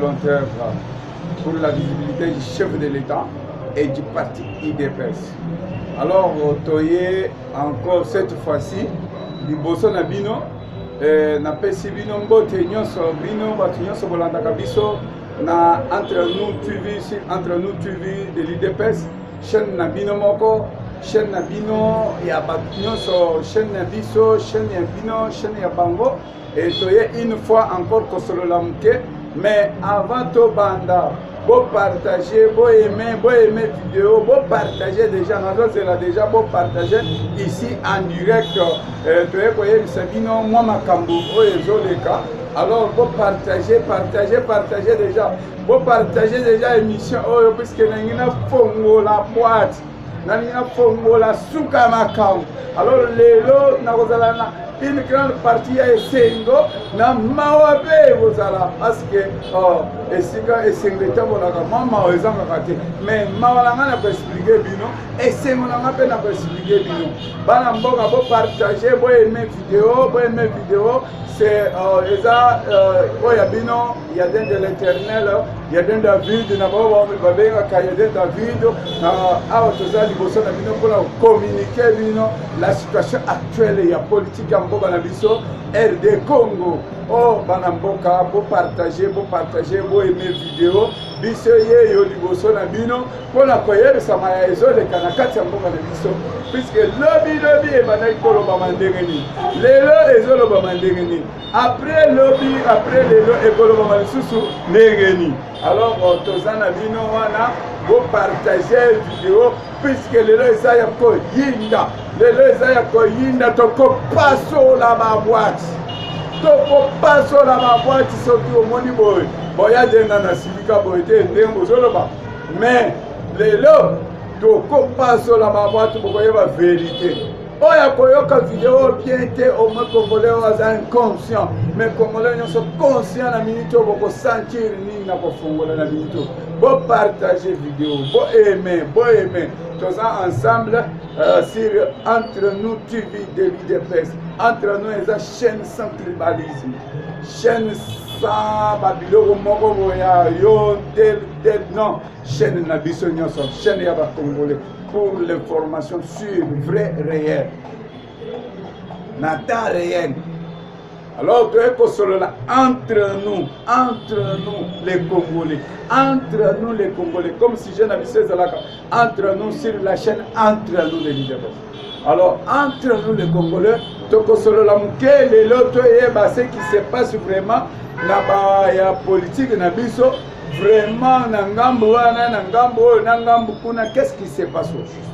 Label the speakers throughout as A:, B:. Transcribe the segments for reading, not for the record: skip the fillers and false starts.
A: volontaire pour la visibilité du chef de l'État et du parti IDPS. Alors, toye encore cette fois-ci, liboso na bino, na pesi bino mbote nyonso bino batu nyonso bolandaka biso na entre nous TV de l'IDPS, chaîne na bino moko, chaîne na bino ya batu nyonso, chaîne na biso, chaîne ya bino, chaîne ya bango, et toye une fois encore kosolola muke. Mais avant de banda, vous partagez, vous aimez vidéo, vous partagez déjà, nous avons déjà vous partagez ici en direct. Alors vous partagez déjà, vous partagez déjà l'émission, puisque nous avons fongo la boîte, nous avons fongo la souka makam. Alors les lots, nous avons une grande partie à Essengo, na mawabe vozala, parce que Essenga Essenga bonaka mama ezanga kate, mais mawalanga na expliquer bino, Essengo na ngape na expliquer bino. Bana mboka bo partager, bo aimer vidéo, c'est eza oya bino, il y a de l'Éternel, il y a de David, na baba babenga kayede David, na awa toza liboso na bino pour communiquer bino la situation actuelle ya politique ya mboka na biso RD Congo. Oh banamboka bo partager, bo aimer vidéo biso ye yo liboso na bino pona koyebisa maya ezoleka na kati ya mboka na biso, puisque lobi ebandaki koloba mandenge nini, lelo ezoloba mandenge nini, après lelo ekoloba lisusu ndenge nini. Alors toza na bino wana bo partager vidéo, puisque lelo eza ya koyinda tokopasola baboîte, tokopasola baboîte soki omoni boye boya denda na silika boye te ndenge bozoloba, mais lelo tokopasola baboîte bokoyeba vérité. Oya koyoka vidéo bien te au moins congolais oza inconscient, mais congolais nyonso conscient na minute boko sentir nini na kofongola na minute. Bo partager vidéo, bo aimer. Tous ensemble sur Entre nous TV de l'IDPS. Entre nous et la chaîne sans tribalisme, chaîne sans babilo moko boya yo tel non, chaîne na biso nyonso, chaîne ya ba congolais pour l'information sur vrai réel, na temps réel. Alors, tu es entre nous les Congolais, comme si je n'avais pas entre nous sur la chaîne Entre nous les leaders. Alors, entre nous les Congolais, tu es ce qui se passe vraiment dans la politique, dans biso, vraiment, qu'est-ce qui se passe au juste?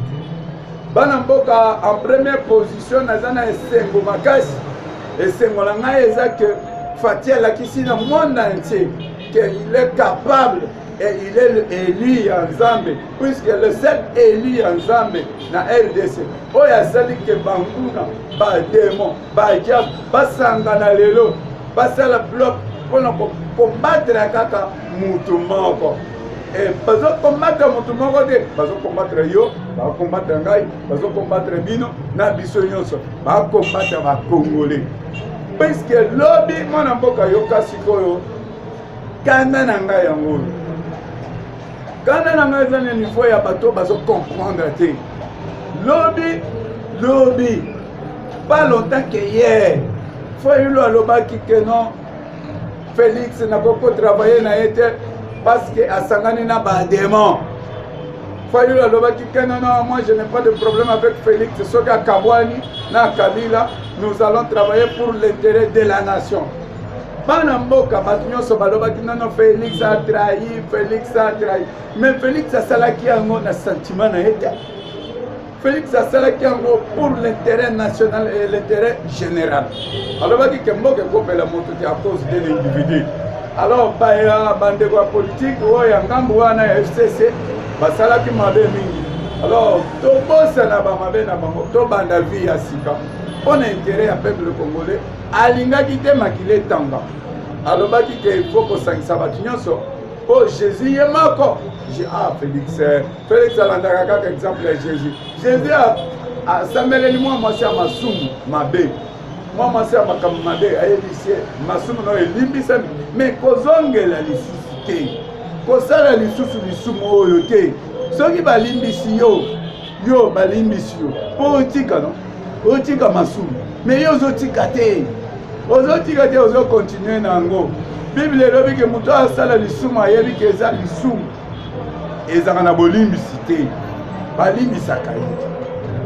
A: Banamboka en première position, Nazana Essengo Makasi. Et c'est mon langage que Fatia Lakisi dans le monde entier, qu'il est capable et il est élu en Zambie, puisque le seul élu en Zambie dans RDC, il y a celui qui est Banguna, ba démon, ba diable, ba sangana lelo, ba sala bloc pour combattre la kaka moutoumoko. Et parce que combattre moutoumoko, parce que combattre yo, parce que combattre ngai, parce que combattre bino, na biso nyonso, parce que combattre ba Congolais. Parce que lobby mon amboka yoka sikoyo kanda na ngai yango kanda na ngai za niveau ya bato bazo comprendre te lobby pas longtemps que hier faut il alobaki que non Félix n'a pas travaillé na été parce que asangani na ba démon. Faut il alobaki que non moi je n'ai pas de problème avec Félix soka Kabwani na Kabila. Nous allons travailler pour l'intérêt de la nation. Banamboka, non, Félix a trahi. Mais Félix a salaki un sentiment. Félix a salaki pour l'intérêt national et l'intérêt général. Alors, il y a à cause de l'individu. Alors, il y a des politiques, il y a FCC, basalaki mabe mingi. Alors, tout le monde to banda vie à Sika. On a intérêt à peuple congolais. Alinga kite makile tanga. Alobaki que il faut que ça sabatinoso. Oh Jésus est mort. Félix alandaka kaka exemple ya Jésus. Jésus a sameleli moi c'est masumu mabe. Moi c'est makamade ayebisi masumu no elimbisa mais kozongela lisusu. te kosala lisusu lisumu oyo te soki balimbisi yo balimbisi yo mpo otika no otika masumu mais yo ozotika te ozokontinue na yango bible elobi ke moto asala lisumu ayebi ke eza lisumu ezaka na bolimbisi te balimbisaka ye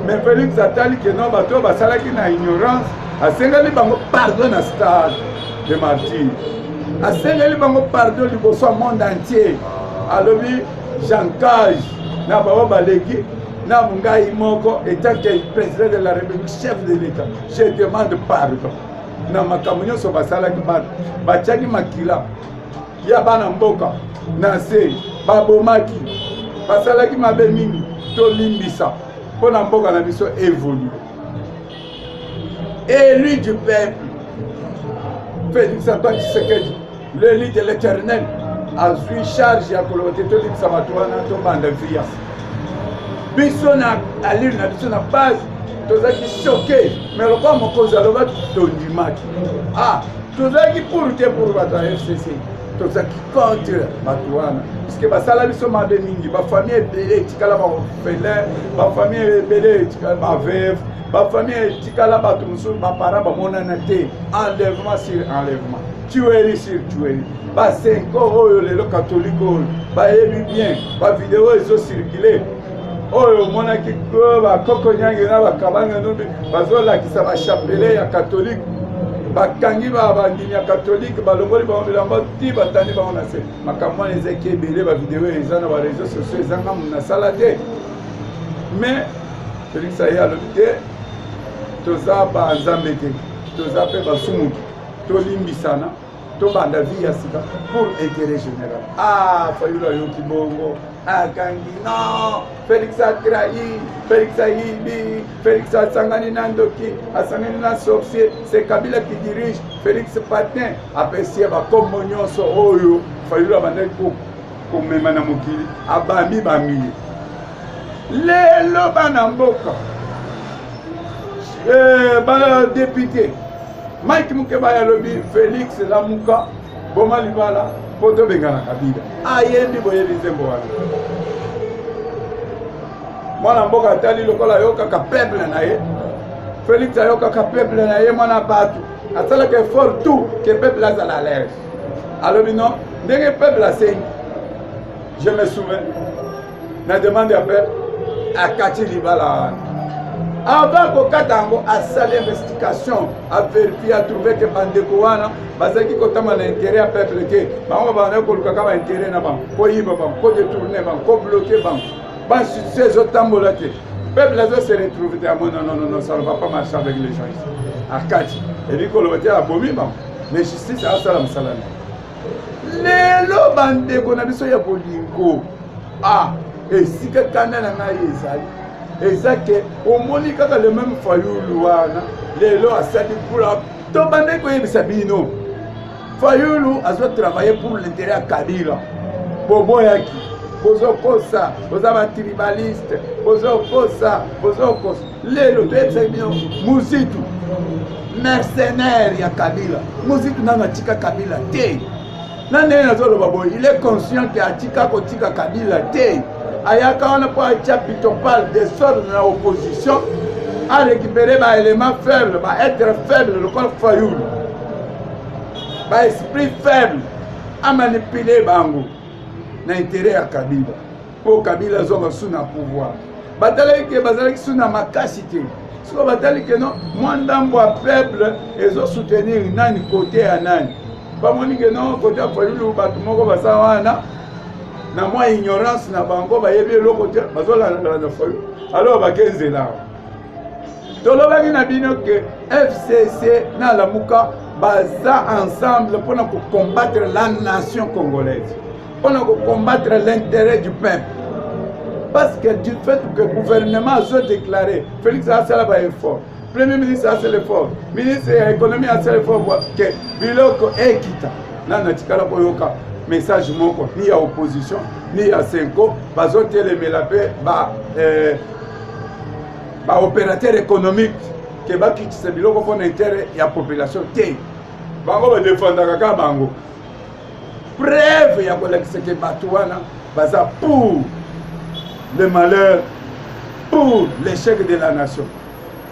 A: mais Félix atali ke no bato oyo basalaki na ignorance asengeli bango pardon na stade de martyr asengeli bango pardon liboso ya monde entier alobi jankage na bango baleki na ngai moko étant que président de la république chef de l'état je demande pardon na makambo nyonso basalaki bato batiaki makila ya bana mboka na se babomaki basalaki mabe mingi tolimbisa mpo na mboka na biso évolue élu du peuple Félix Antoine Tshisekedi l'élu de l'éternel azwi charge ya koloba te tolimbisa bato wana tobanda vias biso na alire na biso na base tozalaki choqué mais lokwa mokonzi alobaki tondimaki tozalaki pour te pour bato ya FCC tozalaki contre bato wana puisque basala biso mabe mingi bafamille ebele etikala baorphelin bafamille ebele etikala baveuve bafamille etikala bato mosusu baparent bamonana te enlèvement sur enlèvement tuerie sur tuerie basenko oyo lelo catholique oyo bayebi bien bavideo ezocircule oyo omonaki bakoko nyange na bakabanga nobi bazolakisa bachapele ya catholique bakangi bandimi ya catholique balongoli bango bilamba ti batandi bango na se makambo wana ezaki ebele bavideo eza na bareseau sociaux ezanga nasala te mais Félix aye alobi te toza banzambe te toza mpe basumuki tolimbisana tobanda vie ya sika pour intérêt général fayulu ayoki bongo akangi non Félix atrahi Félix ayibi Félix asangani na ndoki asangani na sorcier c'est Kabila qui dirige Félix Patin apesi bakombo nyonso oyo fayulu abandaki komema na mokili abambi bamie lelo bana mboka bana député Mike Mukeba yalobi Félix Lamuka boma libala po tobengana Kabila ayebi boyebi nzembo wana mwana mboka atali lokola ayokaka peuple na ye Félix ayokaka peuple na ye mwana bato asalaka effort tout ke peuple azala à l'aise alobi non ndenge peuple asengi je me souviens na demande ya peuple akati libala wana avant kokata yango asali investigation avérifie atrouve ke bandeko wana bazalaki kotama na intérêt ya peuple te bango bandaki kolukaka baintérêt na bango koyiba bango kodetourne bango kobloke bango banstitution ezotambola te peuple azose retrouve te amo non ça ne va pas marcher avec les gens ici akati ebi koloba te abomi bango mais justice asala mosala na lelo bandeko na biso ya bolingo esika kanda na ngai ezali eza ke omoni kaka le même Fayulu wana lelo asali mpula to bande koyebisa bino Fayulu azo travailler pour l'intérêt ya Kabila boboyaki bozokosa boza batribaliste bozokosa lelo toyebisa bino muzitu mercenaire ya Kabila muzitu nano atika Kabila te na ndenge nazoloba boye il est conscient ke atika kotika Kabila te ayaka wana po atia pitopale desordre na opposition a récupérer baélément faible baêtre faible lokola Fayulu baesprit faible a manipule bango na intérêt ya Kabila po Kabila azonga su na pouvoir batalaki ke bazalaki su na makasi te siko batali ke non mwa ndambo ya peuple ezosoutenir nani kote ya nani bamoni ke non kote ya Fayulu bato moko baza wana na mwa ignorance na bango bayebi eloko te bazolanda na Fayulu alors bakenzela tolobaki na bino ke FCC na Lamuka baza ensemble pour combattre la nation congolaise pour combattre l'intérêt du peuple parce que du fait que le gouvernement a déclaré Félix a fait l'effort premier ministre a fait l'effort ministre de l'économie a fait l'effort que biloko ekita na natikala koyoka message moko ni ya opposition ni ya Senko bazotelemela pe ba opérateur économique ke bakitisa biloko mpona intérêt ya population te bango badefendaka kaka bango preuve ya kolakisa ke bato wana baza pour le malheur, pour l'échec de la nation,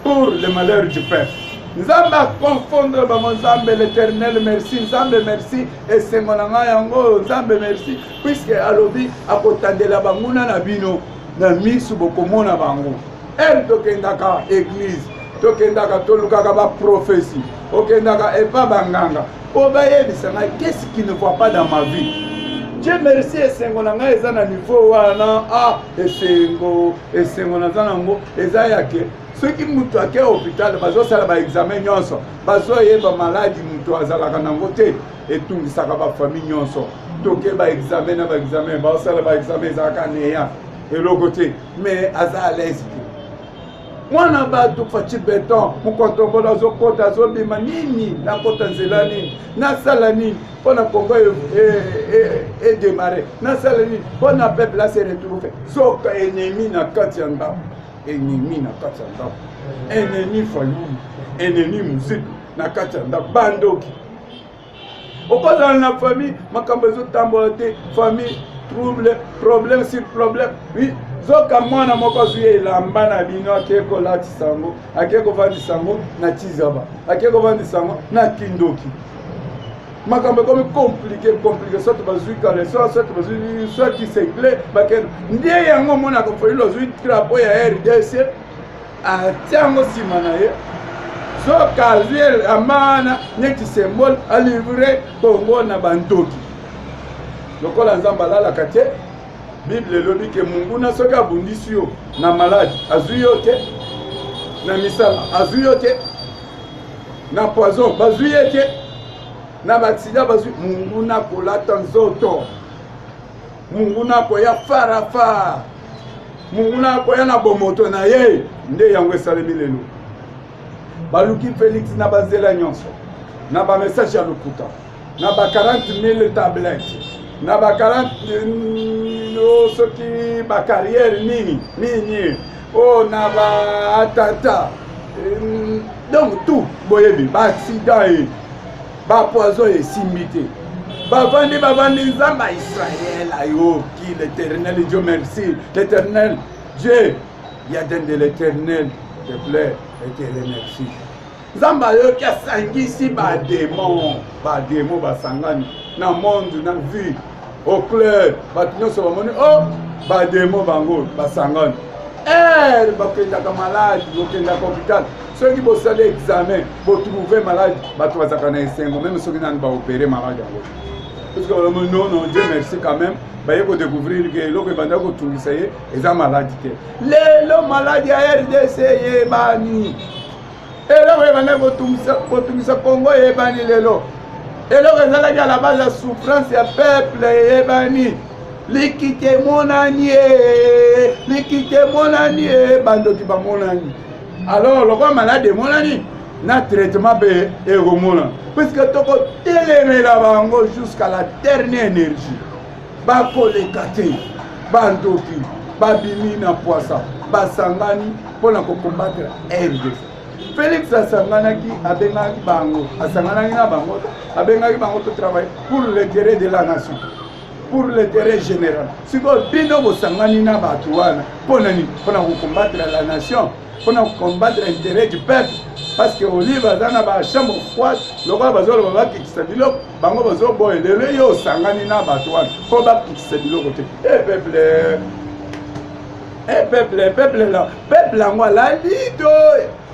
A: pour le malheur du peuple. Nzambe a confondre bango Nzambe l'Éternel merci, Nzambe merci esengo na ngai yango Nzambe merci puisque alobi akotandela banguna na bino na misu bokomona bango. Elle tokendaka église, tokendaka tolukaka ba prophétie, okendaka epa banganga. Obayebisa ngai qu'est-ce qui ne va pas dans ma vie? Dieu merci esengo na ngai eza na niveau wana esengo na zanango eza yake. Ceux qui mutu ake hôpital bazosala ba examen nyonso bazoyeba maladi mutu azalaka nango te etungisaka ba famille nyonso toke ba examen na ba examen bazosala ba examen ezalaka neya eloko te mais aza à l'aise te mwana bato faci beton mokontombola azokota azobima nini nakota nzela nini nasala nini mpona kongo edemare nasala nini mpona peuple ase retrouve soka ennemi na kati ya ndako ennemi na kati ya ndako ennemi fayulu ennemi musique na kati ya ndako bandoki okozala na famille makambo ezotambola te famille trouble problème sur problème oui zoka mwana moko azwi elamba na bino ake kolatisa yango ake kovandisa yango na tizaba ake kovandisa yango na kindoki makambo ekomi compliqué soki bazwi kaleso soki bazwi soki segle bakeno nde yango omonaka foyilo ozwi drapo ya RDC atia yango nsima na ye soki azwi elamba neti symbole alivre bongo na bandoki lokola nzambe alalaka te bible elobi ke munguna soki abundisi yo na maladi azwi yo te na misala azwi yo te na poison bazwi ye te na baksida bazwi munguna kolata nzoto munguna koya farafa munguna koya na bomoto na ye nde yango esalemi lelo baluki Félix na banzela nyonso na bamessage ya lokuta na ba 40,000 tablettes na ba 40 soki ba carrière nini oh na ba atata donc tout boyebi ba accident ba poison esimbi te bavandi nzambe ya Israël ayoki l'Éternel Dieu merci l'Éternel Dieu yadin de l'Éternel te plaît et te remercie nzambe ayoki asangisi badémon basangani na monde na vie au clair bato nyonso bamoni o badémon bango basangani bakendaka maladi bokendaka hôpital soki bosali examen botrouve maladi bato bazalaka na esengo même soki nani baopere maladi yango puisque non Dieu merci quand même baye kodécouvrir ke eloko ebanda kotungisa ye eza maladi te lelo maladi ya RDC yebani eloko ebanda kotungisa Congo yebani lelo eloko ezalaki à la base ya souffrance ya peuple yebani likite monani bandoki bamonani alors lokola malade monani na traitement be ekomona puisque tokotelemela bango jusqu'à la dernière énergie bakoleka te bandoki babimi na poisa basangani mpona kokombattre RDC Félix asanganaki abengaki bango asanganaki na bango abengaki bango to travailler pour l'intérêt de la nation pour l'intérêt général sikoyo bino bosangani na bato wana mpona nini mpona kokombattre la nation mpona kokombattre l'intérêt du peuple parce que olive aza na bachambre froide lokola bazoloba bakikisa biloko bango bazoboye lelo yo osangani na bato wana mpo bakikisa biloko te peuple yango alalido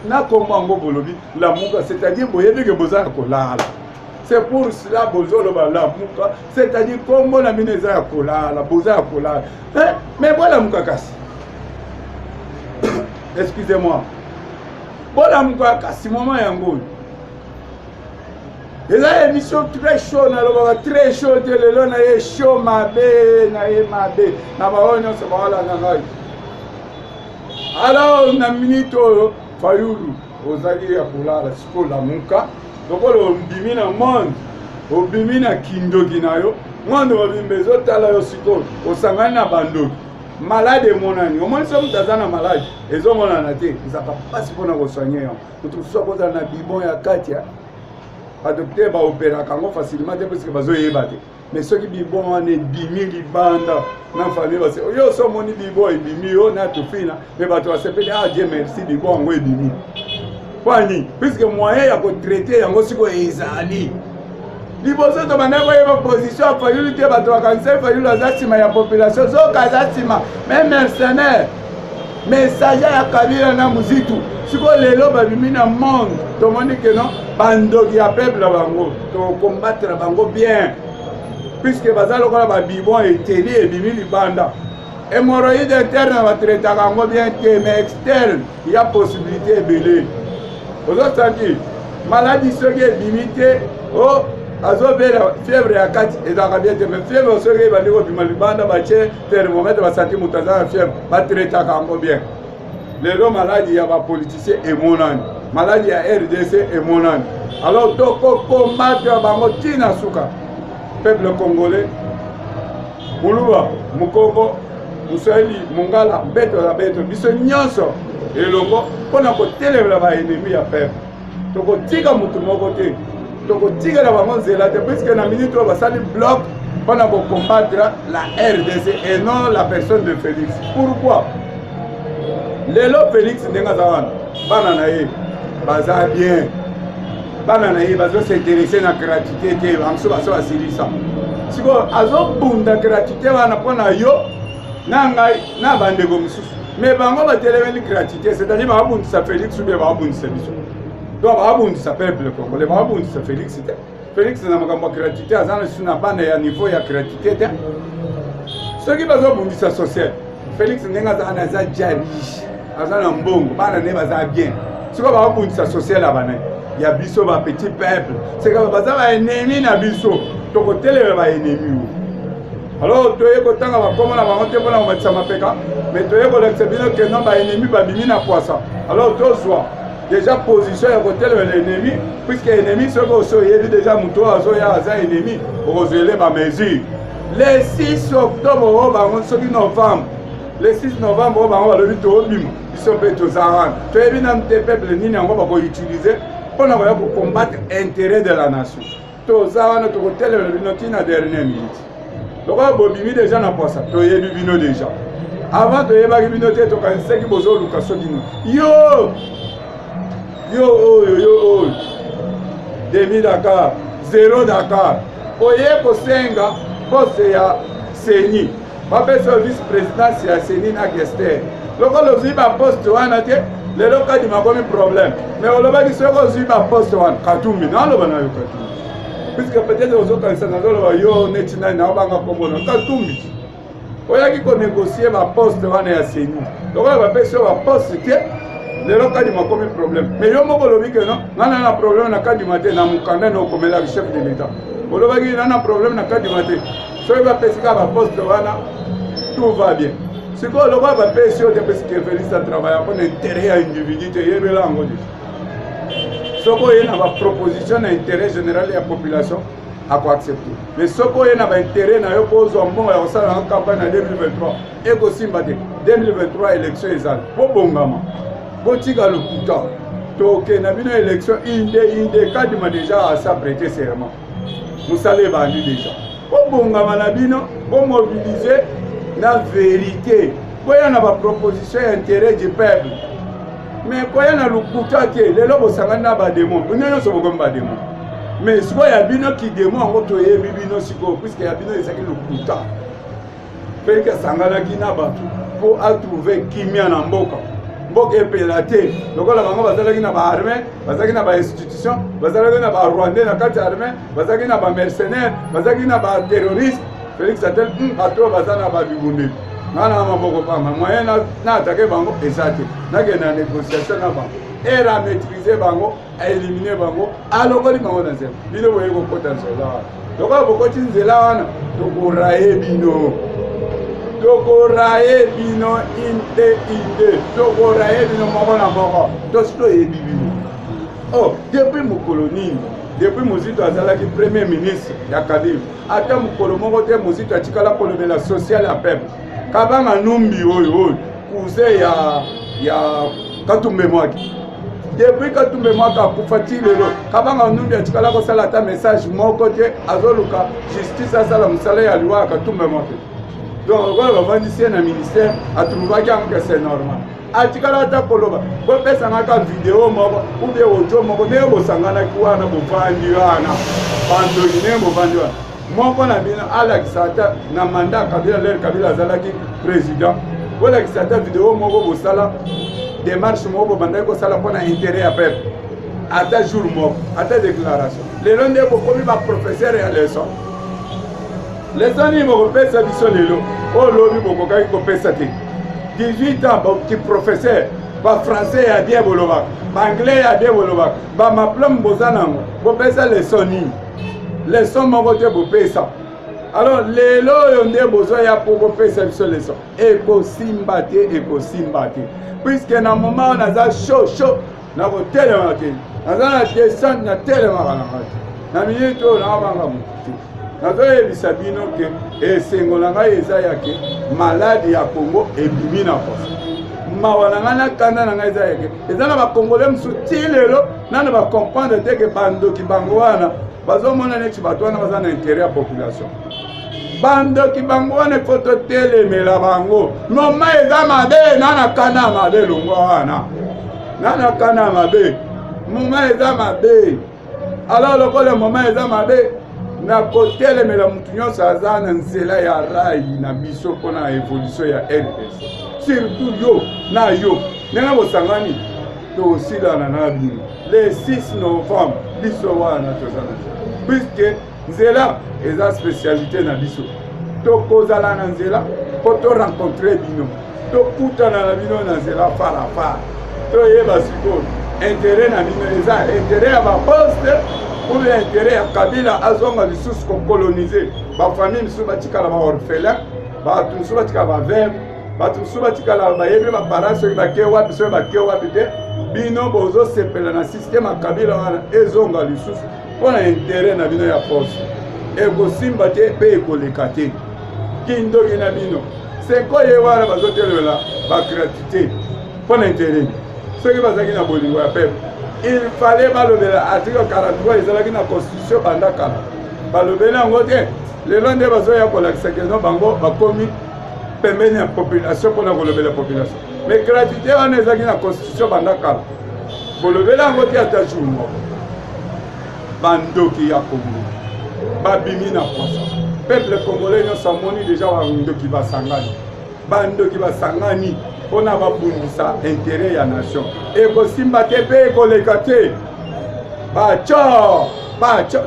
A: na kombo yango bolobi lamuka c'est-à-dire boyebike bozala kolala c'est pour cela bozoloba lamuka c'est-à-dire kombo na bino eza ya kolala bozala kolala mais bolamuka kasi excusez-moi bolamuka kasi moment yango eza émission très chaud nalobaka très chaud te lelo na ye chaud mabe na baoyo nyonso baolanga ngai alors na minute oyo fayulu ozali ya kolala sikoyo lamuka lokola obimi na monde obimi na kindoki na yo monde babimba ezotala yo sikoyo osangani na bandoki malade emonani omoni so moto aza na malade ezomonana te ezaka mpasi mpona kosoigne yango moto mosusu akozala na bibon ya kati ya badokter baoperaka yango facilement te parceke bazoyeba te mais ceux qui bibon on est bimi libanda na famille parce que yo so moni bibon et bimi yo na to fina mais ba to s'appelle ah Dieu merci bibon ngo et bimi kwani puisque moyen ya ko traiter yango siko ezali liboso to bana ko yeba position a fallu te ba to kanse fallu la zasima ya population zo kazasima même mercenaire messager ya kabila na muzitu siko lelo ba bimi na monde to moni que non bandoki ya peuple bango to combattre bango bien puisque baza lokola ba bibon eteli et bimi libanda hémorroïde interne va traiter bango bien que mais externe il y a possibilité belé aux autres santi maladie soki ebimi te o azobela fièvre ya kati ezalaka bien te mais fièvre soki ebandi kobima libanda batie thermomètre basanti moto aza na fièvre batretaka yango bien lelo maladie ya bapoliticien emonani maladie ya RDC emonani alors tokokombatre bango ntina suka peuple congolais muluba mukongo muswahili mungala beto na beto biso nyonso elongo mpona kotelemela baennemi ya peuple tokotika mutu moko te tokotikela bango nzela te puisque na minute oyo basali bloc mpona kokombattre la RDC et non la personne de Félix. Pourquoi? Lelo Félix ndenge aza wana bana na ye baza bien bana na ye bazosintéresse na gratuité te banso baso basilisa sikoyo azobunda gratuité wana mpona yo na ngai na bandeko mosusu mais bango batelemeli gratuité c'est-à-dire bakabundisa Félix oubien bakabundisa biso donc bakabundisa peuple congolais bakabundisa Félix te Félix na makambo ya gratuité aza na lisu na bana ya niveau ya gratuité te soki bazobundisa social Félix ndenge aza wana aza dia riche aza na mbongo bana ne baza bien sikoyo bakabundisa social ya bana ya biso bapetit peuple seka baza baennemi na biso tokotelemela baennemi alors toye kotanga bakoma na bango te mpona komatisa mapeka mais toye kolakisa bino ke non baennemi babimi na poisa alors tozwa déjà position ya kotelemela ennemi puisque ennemi soki oso oyebi déjà moto oyo azoya aza ennemi okozwele bamesure le 6 octobre oyo bango soki novembre le 6 novembre oyo bango balobi toobima biso mpe toza wana toyebi nanu te peuple nini yango bakoutilize mpona koya kokombattre intérêt de la nation toza wana tokotelemela bino ntina dernière minute lokola bobimi déjà na posa toyebi bino déjà avant toyebaki bino te tokanisaki bozoluka soki yo oyo demi Dakar 0 Dakar oye kosenga poste ya seni bapesa vice présidence ya seni na gester lokola ozwi baposte wana te lelo kadi makomi problème mais olobaki soki ozwi baposte wana katumbi naloba na yo katumbi puisque peut-être ozokanisa nazoloba yo neti nani naobanga kombona katumbi oyaki konégocie baposte wana ya seni lokola bapesi yo baposte te lelo kadima komi problème mais yo moko olobi ke non ngana na problème na kadima te na mokanda na okomelaki chef de l'état olobaki nana problème na kadima te soki bapesika baposte wana tout va bien sikoyo lokola bapesi yo te pesike Félix atravaille mpona intérêt ya individu te yebela yango te soki oye na baproposition na intérêt général ya population akoaccepte mais soki oye na baintérêt na yo mpo ozwa mbongo ya kosala na campagne na 2023 ekosimba te 2023 élection ezali bobongama botika lokuta toke na bino élection inde kadima déjà à s'apprêter serment mosala ebandi déjà bobongama na bino bomobilize na vérité boya na baproposition ya intérêt du peuple mais koya na lokuta te lelo bosangani na bademo bino nyonso bokomi bademo mais sikoyo ya bino kidemo yango toyebi bino sikoyo puisque ya bino ezalaki lokuta mpe esanganaki na bato mpo atrouve kimia na mboka mboka epela te lokola bango bazalaki na baarmée bazalaki na bainstitution bazalaki na barwandais na kati ya armée bazalaki na bamercenaire bazalaki na baterroriste Félix atel bato baza na babibundeli nga na maboko pamba moyen na atake bango eza te nakende na négociation na bango ere amaîtrise bango aélimine bango alokoli bango na nzela bino boye kokota nzela wana lokola bokoti nzela wana tokoraye bino tokoraye bino inde tokoraye bino moko na moko tosi toyebi bino oh depuis mokolo nini depuis Mozito azalaki premier ministre ya Kabila ata mokolo moko te Mozito atikala kolobela social ya peuple kabanga numbi oyo cousin ya Katumbe Mwaki depuis que tout le monde a coupé le lot kabanga numbi atikala ko sala ta message mon côté azoluka justice à sala musala ya loi ka tout le monde donc on va venir na ministère à tout le monde que c'est normal atikala ta koloba bo pesa ngaka vidéo moko ou bien audio moko ne bo sangana kuana bo vandi wana bando ne bo vandi wana moko na bino Alexa na mandat Kabila zalaki président voilà que cette vidéo moko bo sala démarche moko banda ko sala pona intérêt à peuple à ta jour moko à ta déclaration les londe ko komi ba professeur ya leçon ni moko pesa biso lelo o lobi boko kai ko pesa te 18 ans qui professeur ba français ya bien boloba ba anglais ya bien boloba ba maplom bozanango bo pesa leçon moko te bo pesa alors lelo yo nde bozo ya pour pesa biso leçon ekosimba te puisque na moment on a chaud na ko telema te na descente na telema na minute na banga muti na zo yebisa bino ke esengola ngai eza yake maladi ya Congo ebimi na posa mawana ngana kanda na ngai eza yake eza na ba congolais musuti lelo nana ba comprendre te ke bandoki bango wana bazomona neti bato wana baza na intérêt ya population bandoki bango wana foto telemela bango moma eza mabe nana kana mabe longwa wana nana kana mabe moma eza mabe alors lokola moma eza mabe na kotelemela mutu nyonso aza na nzela ya rai na biso mpona évolution ya RDC surtout yo na yo ndenge bosangani tosilana na bino le 6 novembre biso wana tozana puisque nzela eza spécialité na biso tokozala na nzela po torencontre bino tokutana na bino na nzela farafara toyeba sikoyo intérêt na bino eza intérêt ya baposte ou bien intérêt ya Kabila azonga lisusu kokolonize bafamille misusu batikala baorphelin bato misusu batikala baveuve bato misusu batikala bayebi baparent soki bake wapi soki bake wapi te bino bozosepela na systeme ya Kabila wana ezonga lisusu mpona intérêt na bino ya poste ekosimba te mpe ekoleka te kindoki na bino sekoye wana bazotelemela bagratité mpona intérêt soki bazalaki na bolingo ya peuple il fallait balobela article 43 ezalaki na constitution banda kala balobeli yango te lelo nde bazoya kolakisa keno bango bakomi pembeni ya population mpona kolobela population mais gratuité wana ezalaki na constitution banda kala bolobeli yango te ata jour moko bandoki ya Congo babimi na posa peuple congolais nyonso amoni deja bandoki basangani mpona babundisa intérêt ya nation ekosimba te mpe ekoleka te baco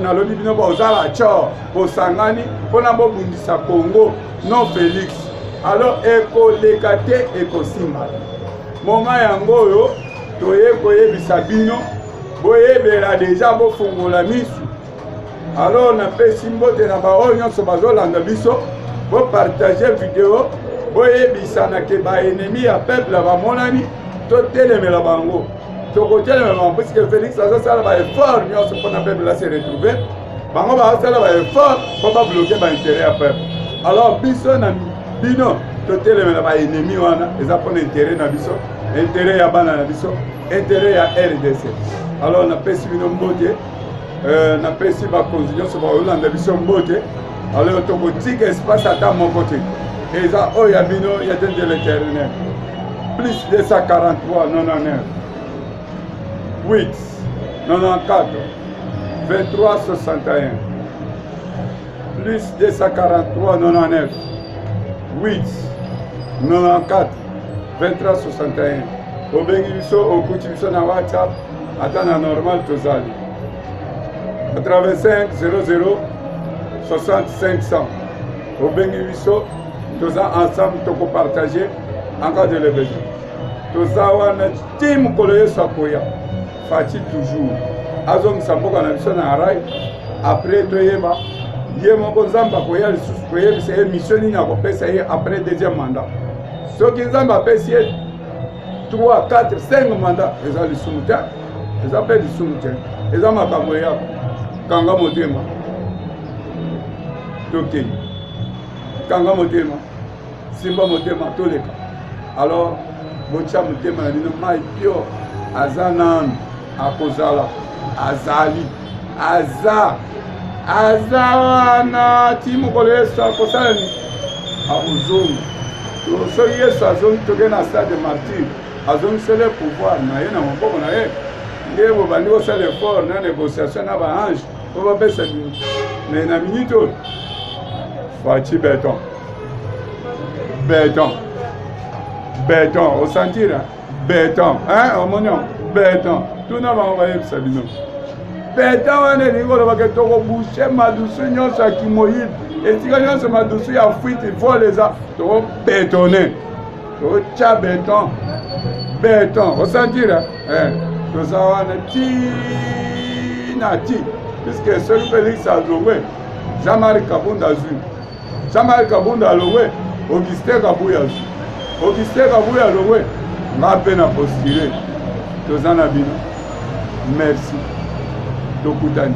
A: nalobi bino boza baco bosangani mpona bobundisa Congo non Félix alors ekoleka te ekosimba moma yango oyo toye koyebisa bino boyebela deja bofungola misu alors napesi mbote na baoyo nyonso bazolanda biso bopartage video boyebisana ke baennemi ya peuple bamonani totelemela bango tokotelemela bango puisque Félix azosala baeffort nyonso mpona peuple ase retrouve bango bazosala baeffort mpo babloke baintérêt ya peuple alors biso na bino totelemela baennemi wana eza mpona intérêt na biso intérêt ya bana na biso intérêt ya RDC alors napesi bino mbote napesi bakonzi nyonso baolanda biso mbote alors tokotika espace ata moko te eza oyo ya bino ya de l'éternel plus 243 99 8 94 23 61 plus 243 99 8 94 23 61 obengi biso okuti biso na WhatsApp ata na normal tozali 85 00 60 500 obengi biso toza ensemble tokopartage en cas de le besoin toza wana ti mokolo yesu akoya fati toujours azongisa mboka na biso na rai après toyeba ye moko nzambe akoya lisusu koyebisa ye mission nini akopesa ye après deuxième mandat soki nzambe apesi ye 3 4 5 mandat eza lisumu te eza mpe lisumu te eza makambo yako kanga motema tokei kanga motema simba motema toleka alors botia motema na bino mai pio aza nanu akozala azali aza wana ti mokolo Yesu akosala nini akozonga soki Yesu azongi toke na stade de martyre azongisele pouvoir na ye na maboko na ye nde bobandi kosala effort na négociation na baange po bapesa bino me na minute oyo faci béton osantira béton omoni béton tuna bango bayebisa bino béton wana elingi kolobaka tokobushe madusu nyonso ya kimoyili esika nyonso madusu ya fuite vol eza tokobétone tokotya béton osantira toza wana ti na ti puisque soki Félix alongwe Jean-Marie Kabunda azwi Jean-Marie Kabunda alongwe Augustin Kabuya azwi Augustin Kabuya alongwe nga mpe na postule toza na bino merci tokutani